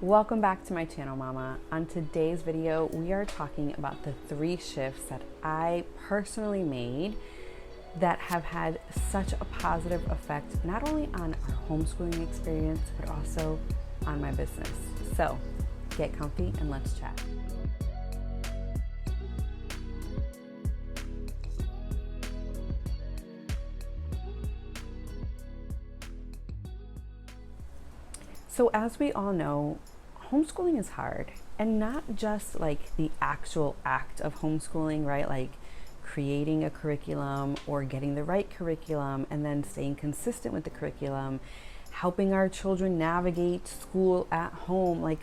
Welcome back to my channel, Mama. On today's video, we are talking about the 3 shifts that I personally made that have had such a positive effect, not only on our homeschooling experience, but also on my business. So get comfy and let's chat. So as we all know, homeschooling is hard, and not just like the actual act of homeschooling, right? Like creating a curriculum or getting the right curriculum and then staying consistent with the curriculum, helping our children navigate school at home, like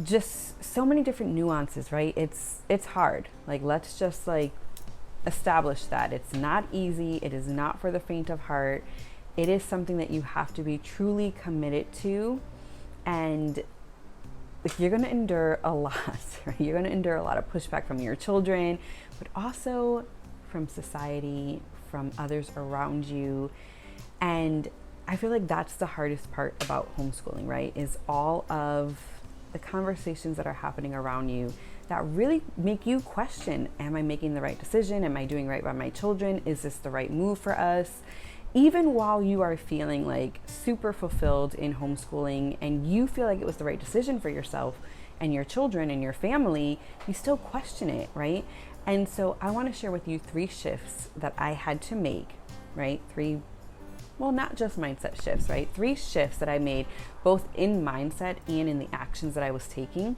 just so many different nuances, right? It's hard. Like, let's just like establish that it's not easy. It is not for the faint of heart. It is something that you have to be truly committed to, and you're going to endure a lot. Right? You're going to endure a lot of pushback from your children, but also from society, from others around you. And I feel like that's the hardest part about homeschooling, right? Is all of the conversations that are happening around you that really make you question, am I making the right decision? Am I doing right by my children? Is this the right move for us? Even while you are feeling like super fulfilled in homeschooling and you feel like it was the right decision for yourself and your children and your family, you still question it, right? And so I want to share with you 3 shifts that I had to make, right? Not just mindset shifts, right? 3 shifts that I made both in mindset and in the actions that I was taking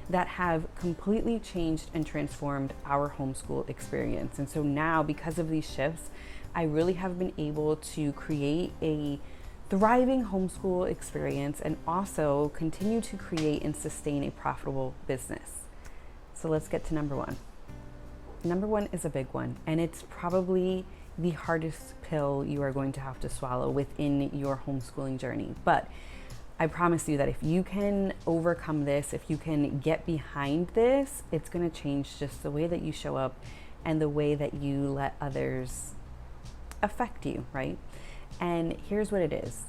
that have completely changed and transformed our homeschool experience. And so now, because of these shifts, I really have been able to create a thriving homeschool experience and also continue to create and sustain a profitable business. So let's get to number 1. Number 1 is a big one, and it's probably the hardest pill you are going to have to swallow within your homeschooling journey. But I promise you that if you can overcome this, if you can get behind this, it's going to change just the way that you show up and the way that you let others affect you, right? And here's what it is.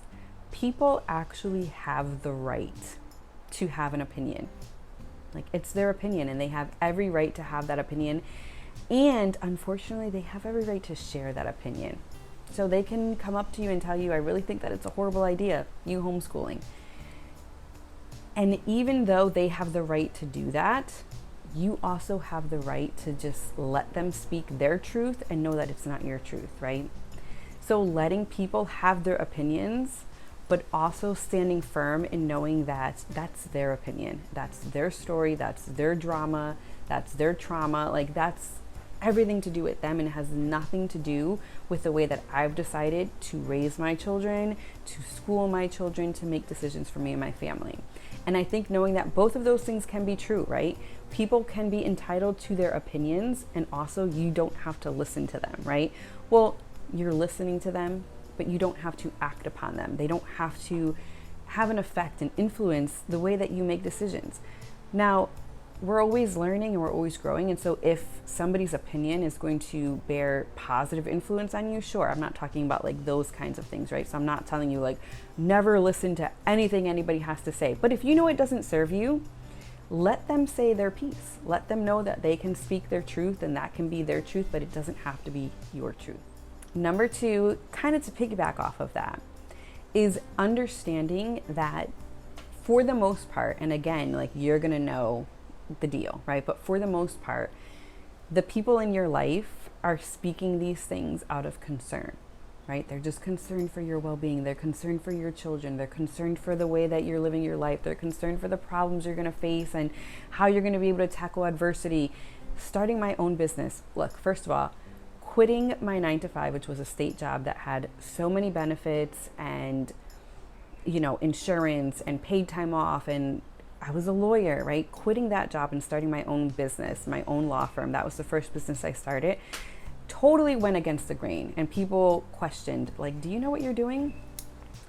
People actually have the right to have an opinion. Like, it's their opinion and they have every right to have that opinion. And unfortunately, they have every right to share that opinion. So they can come up to you and tell you, I really think that it's a horrible idea, you homeschooling. And even though they have the right to do that, you also have the right to just let them speak their truth and know that it's not your truth, right? So letting people have their opinions, but also standing firm in knowing that that's their opinion, that's their story, that's their drama, that's their trauma, like that's everything to do with them and has nothing to do with the way that I've decided to raise my children, to school my children, to make decisions for me and my family. And I think knowing that both of those things can be true, right? People can be entitled to their opinions, and also you don't have to listen to them, right? Well, you're listening to them, but you don't have to act upon them. They don't have to have an effect and influence the way that you make decisions. Now, we're always learning and we're always growing. And so if somebody's opinion is going to bear positive influence on you, sure, I'm not talking about like those kinds of things, right? So I'm not telling you like never listen to anything anybody has to say. But if you know it doesn't serve you, let them say their piece. Let them know that they can speak their truth and that can be their truth, but it doesn't have to be your truth. Number 2, kind of to piggyback off of that, is understanding that for the most part, and again, like you're gonna know the deal, right? But for the most part, the people in your life are speaking these things out of concern, right? They're just concerned for your well-being. They're concerned for your children. They're concerned for the way that you're living your life. They're concerned for the problems you're gonna face and how you're gonna be able to tackle adversity. Starting my own business. Look, first of all, quitting my 9-to-5, which was a state job that had so many benefits and, you know, insurance and paid time off, and I was a lawyer, right? Quitting that job and starting my own business, my own law firm. That was the first business I started. Totally went against the grain, and people questioned, like, do you know what you're doing?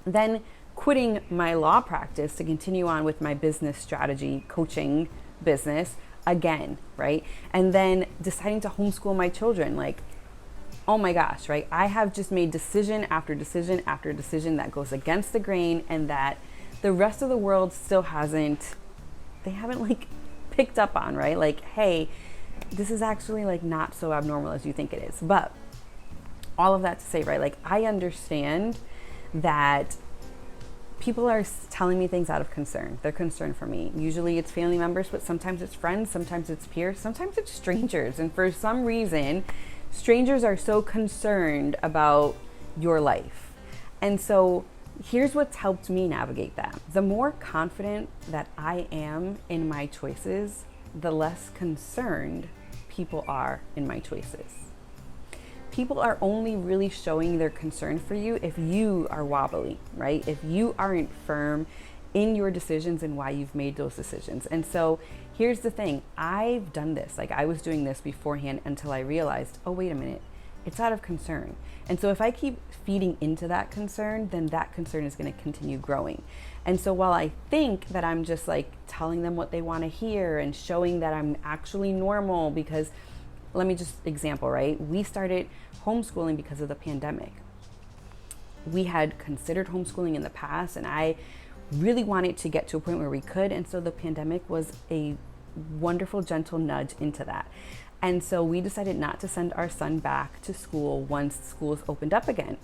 Then quitting my law practice to continue on with my business strategy coaching business again, right? And then deciding to homeschool my children, like, oh my gosh, right? I have just made decision after decision after decision that goes against the grain and that the rest of the world still they haven't like picked up on, right? Like, hey, this is actually like not so abnormal as you think it is. But all of that to say, right, like I understand that people are telling me things out of concern. They're concerned for me. Usually it's family members, but sometimes it's friends, sometimes it's peers, sometimes it's strangers. And for some reason, strangers are so concerned about your life. And so here's what's helped me navigate that. The more confident that I am in my choices, the less concerned people are in my choices. People are only really showing their concern for you if you are wobbly, right? If you aren't firm in your decisions and why you've made those decisions. And so here's the thing, I've done this, like I was doing this beforehand until I realized, oh, wait a minute, it's out of concern. And so if I keep feeding into that concern, then that concern is going to continue growing. And so while I think that I'm just like telling them what they want to hear and showing that I'm actually normal, because let me just example, right? We started homeschooling because of the pandemic. We had considered homeschooling in the past, and I really wanted to get to a point where we could. And so the pandemic was a wonderful, gentle nudge into that. And so we decided not to send our son back to school once schools opened up again.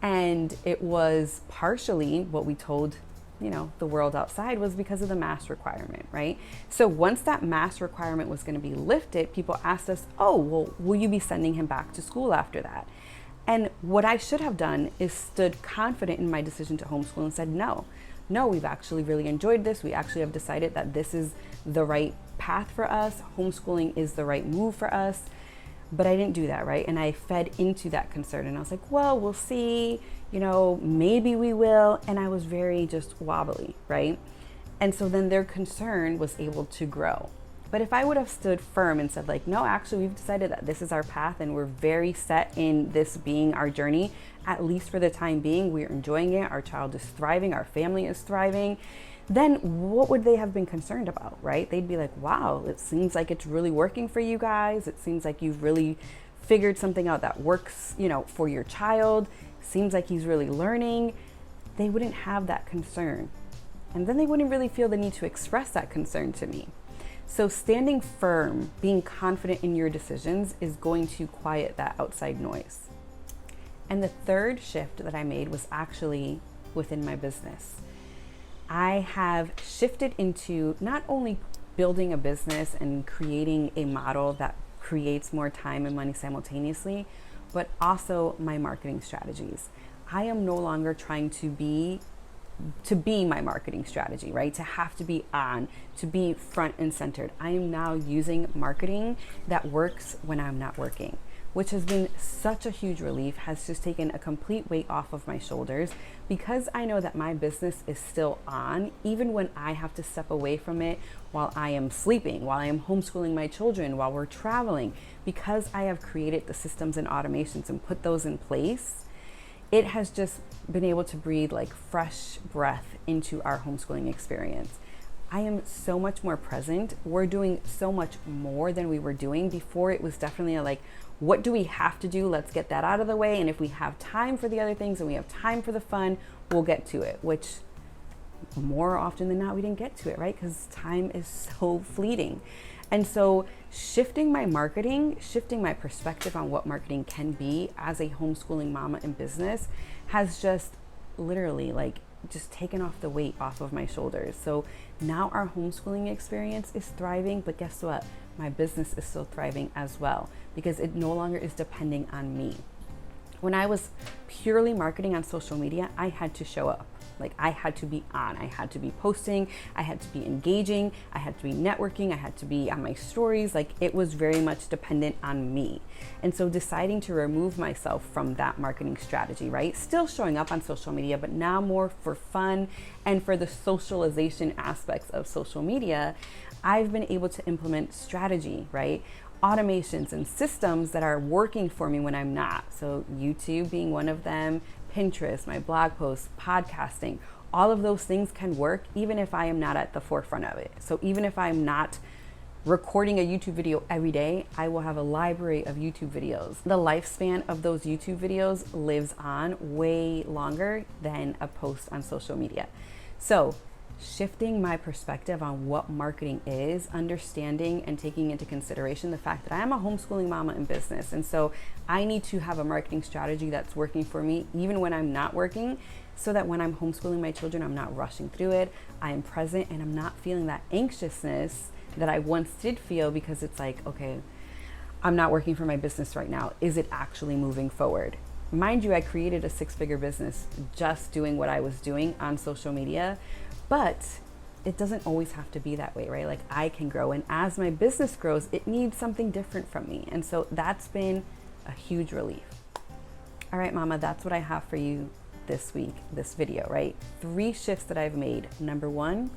And it was partially what we told the world outside was because of the mask requirement, right? So once that mask requirement was going to be lifted, people asked us, oh, well, will you be sending him back to school after that? And what I should have done is stood confident in my decision to homeschool and said, no, we've actually really enjoyed this. We actually have decided that this is the right path for us. Homeschooling is the right move for us. But I didn't do that, right? And I fed into that concern, and I was like, well, we'll see, maybe we will. And I was very just wobbly, right? And so then their concern was able to grow. But if I would have stood firm and said like, no, actually we've decided that this is our path and we're very set in this being our journey, at least for the time being, we're enjoying it, our child is thriving, our family is thriving, then what would they have been concerned about, right? They'd be like, wow, it seems like it's really working for you guys. It seems like you've really figured something out that works, for your child. Seems like he's really learning. They wouldn't have that concern. And then they wouldn't really feel the need to express that concern to me. So standing firm, being confident in your decisions is going to quiet that outside noise. And the third shift that I made was actually within my business. I have shifted into not only building a business and creating a model that creates more time and money simultaneously, but also my marketing strategies. I am no longer trying to be my marketing strategy, right? To have to be on, to be front and centered. I am now using marketing that works when I'm not working, which has been such a huge relief, has just taken a complete weight off of my shoulders, because I know that my business is still on, even when I have to step away from it while I am sleeping, while I am homeschooling my children, while we're traveling. Because I have created the systems and automations and put those in place, it has just been able to breathe like fresh breath into our homeschooling experience. I am so much more present. We're doing so much more than we were doing before. It was definitely like, what do we have to do? Let's get that out of the way. And if we have time for the other things and we have time for the fun, we'll get to it, which more often than not, we didn't get to it, right? Because time is so fleeting. And so shifting my marketing, shifting my perspective on what marketing can be as a homeschooling mama in business has just literally like just taken off the weight off of my shoulders. So now our homeschooling experience is thriving, but guess what? My business is still thriving as well, because it no longer is depending on me. When I was purely marketing on social media, I had to show up. Like I had to be on, I had to be posting, I had to be engaging, I had to be networking, I had to be on my stories. Like it was very much dependent on me. And so deciding to remove myself from that marketing strategy, right? Still showing up on social media, but now more for fun and for the socialization aspects of social media, I've been able to implement strategy, right? Automations and systems that are working for me when I'm not. So YouTube being one of them, Pinterest, my blog posts, podcasting, all of those things can work even if I am not at the forefront of it. So even if I'm not recording a YouTube video every day, I will have a library of YouTube videos. The lifespan of those YouTube videos lives on way longer than a post on social media. So shifting my perspective on what marketing is, understanding and taking into consideration the fact that I am a homeschooling mama in business. And so I need to have a marketing strategy that's working for me, even when I'm not working, so that when I'm homeschooling my children, I'm not rushing through it. I am present and I'm not feeling that anxiousness that I once did feel, because it's like, okay, I'm not working for my business right now. Is it actually moving forward? Mind you, I created a 6-figure business just doing what I was doing on social media, but it doesn't always have to be that way, right? Like, I can grow, and as my business grows, it needs something different from me. And so that's been a huge relief. All right, mama, that's what I have for you this week, this video, right? 3 shifts that I've made. Number 1,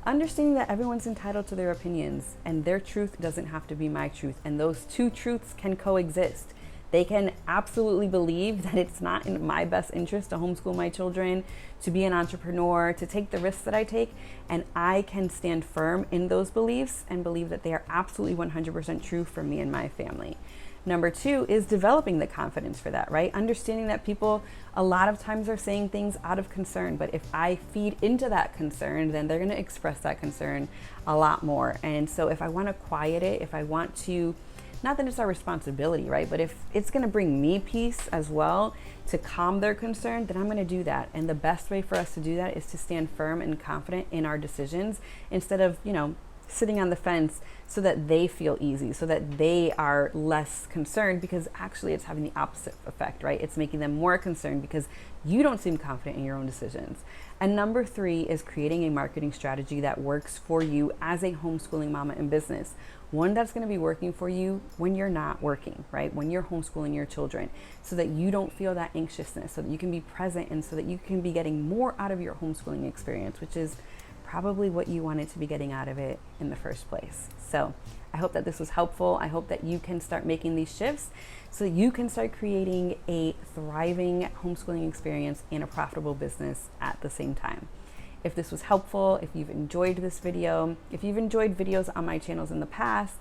understanding that everyone's entitled to their opinions and their truth doesn't have to be my truth. And those 2 truths can coexist. They can absolutely believe that it's not in my best interest to homeschool my children, to be an entrepreneur, to take the risks that I take. And I can stand firm in those beliefs and believe that they are absolutely 100% true for me and my family. Number 2 is developing the confidence for that, right? Understanding that people a lot of times are saying things out of concern, but if I feed into that concern, then they're going to express that concern a lot more. And so if I want to quiet it, if I want to, not that it's our responsibility, right? But if it's going to bring me peace as well to calm their concern, then I'm going to do that. And the best way for us to do that is to stand firm and confident in our decisions instead of, sitting on the fence so that they feel easy, so that they are less concerned, because actually it's having the opposite effect, right? It's making them more concerned because you don't seem confident in your own decisions. And number 3 is creating a marketing strategy that works for you as a homeschooling mama in business. One that's going to be working for you when you're not working, right? When you're homeschooling your children, so that you don't feel that anxiousness, so that you can be present and so that you can be getting more out of your homeschooling experience, which is probably what you wanted to be getting out of it in the first place. So I hope that this was helpful. I hope that you can start making these shifts so that you can start creating a thriving homeschooling experience and a profitable business at the same time. If this was helpful, if you've enjoyed this video, if you've enjoyed videos on my channels in the past,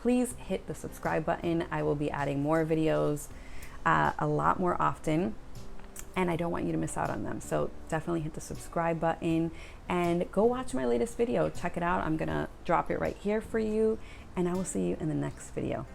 please hit the subscribe button. I will be adding more videos a lot more often, and I don't want you to miss out on them. So definitely hit the subscribe button and go watch my latest video. Check it out. I'm gonna drop it right here for you, and I will see you in the next video.